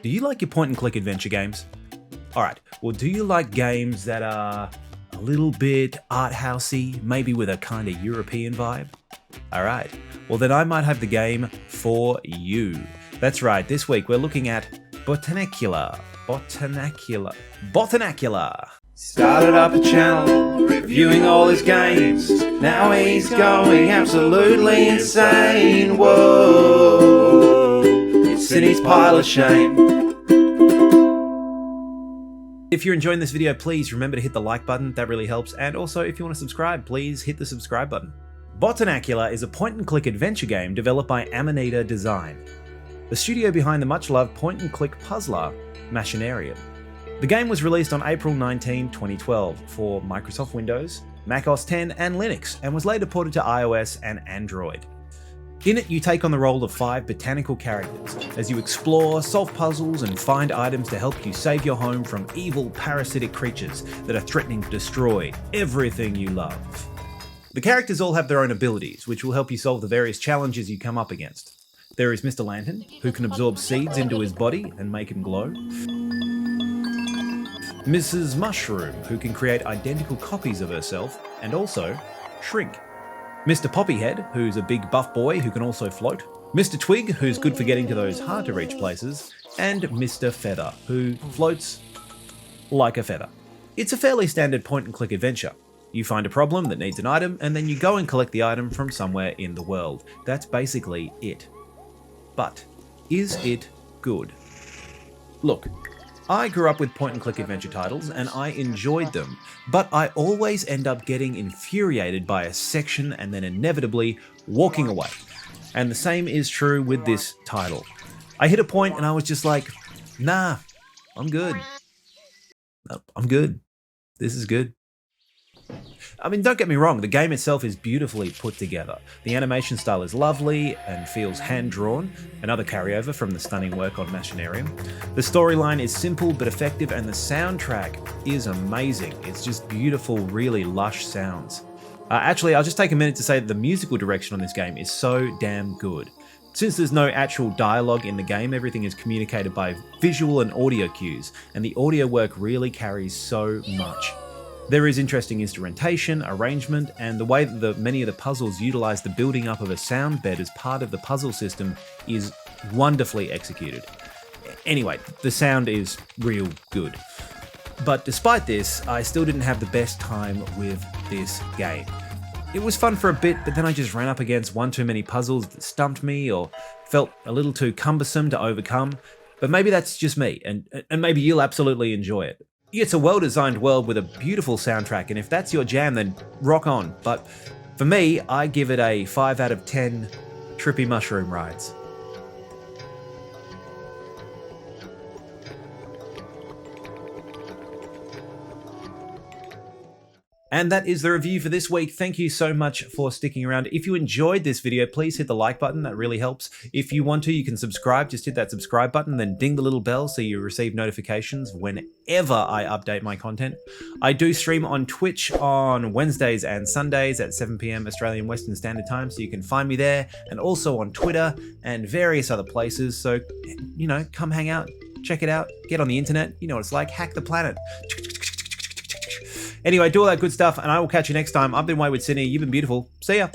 Do you like your point and click adventure games? Alright, well do you like games that are a little bit art housey, maybe with a kind of European vibe? Alright, well then I might have the game for you. That's right, this week we're looking at Botanicula. Botanicula. Started up a channel, reviewing all his games. Now he's going absolutely insane. Whoa, it's Sinny's pile of shame. If you're enjoying this video, please remember to hit the like button, that really helps. And also, if you want to subscribe, please hit the subscribe button. Botanicula is a point-and-click adventure game developed by Amanita Design, the studio behind the much-loved point-and-click puzzler, Machinarium. The game was released on April 19, 2012 for Microsoft Windows, Mac OS X and Linux, and was later ported to iOS and Android. In it, you take on the role of 5 botanical characters as you explore, solve puzzles, and find items to help you save your home from evil parasitic creatures that are threatening to destroy everything you love. The characters all have their own abilities, which will help you solve the various challenges you come up against. There is Mr. Lantern, who can absorb seeds into his body and make him glow. Mrs. Mushroom, who can create identical copies of herself and also shrink. Mr. Poppyhead, who's a big buff boy who can also float. Mr. Twig, who's good for getting to those hard-to-reach places. And Mr. Feather, who floats like a feather. It's a fairly standard point-and-click adventure. You find a problem that needs an item, and then you go and collect the item from somewhere in the world. That's basically it. But is it good? Look, I grew up with point-and-click adventure titles, and I enjoyed them, but I always end up getting infuriated by a section and then inevitably walking away. And the same is true with this title. I hit a point and I was just like, nah, I'm good. I'm good. This is good. I mean, don't get me wrong, the game itself is beautifully put together. The animation style is lovely and feels hand-drawn, another carryover from the stunning work on Machinarium. The storyline is simple but effective, and the soundtrack is amazing. It's just beautiful, really lush sounds. Actually, I'll just take a minute to say that the musical direction on this game is so damn good. Since there's no actual dialogue in the game, everything is communicated by visual and audio cues, and the audio work really carries so much. There is interesting instrumentation, arrangement, and the way that many of the puzzles utilize the building up of a sound bed as part of the puzzle system is wonderfully executed. Anyway, the sound is real good. But despite this, I still didn't have the best time with this game. It was fun for a bit, but then I just ran up against one too many puzzles that stumped me or felt a little too cumbersome to overcome. But maybe that's just me, and maybe you'll absolutely enjoy it. It's a well-designed world with a beautiful soundtrack, and if that's your jam, then rock on. But for me, I give it a 5 out of 10 trippy mushroom rides. And that is the review for this week. Thank you so much for sticking around. If you enjoyed this video, please hit the like button. That really helps. If you want to, you can subscribe. Just hit that subscribe button, then ding the little bell so you receive notifications whenever I update my content. I do stream on Twitch on Wednesdays and Sundays at 7 PM Australian Western Standard Time, so you can find me there, and also on Twitter and various other places. So, you know, come hang out, check it out, get on the internet. You know what it's like, hack the planet. Anyway, do all that good stuff, and I will catch you next time. I've been Wayward Sinny. You've been beautiful. See ya.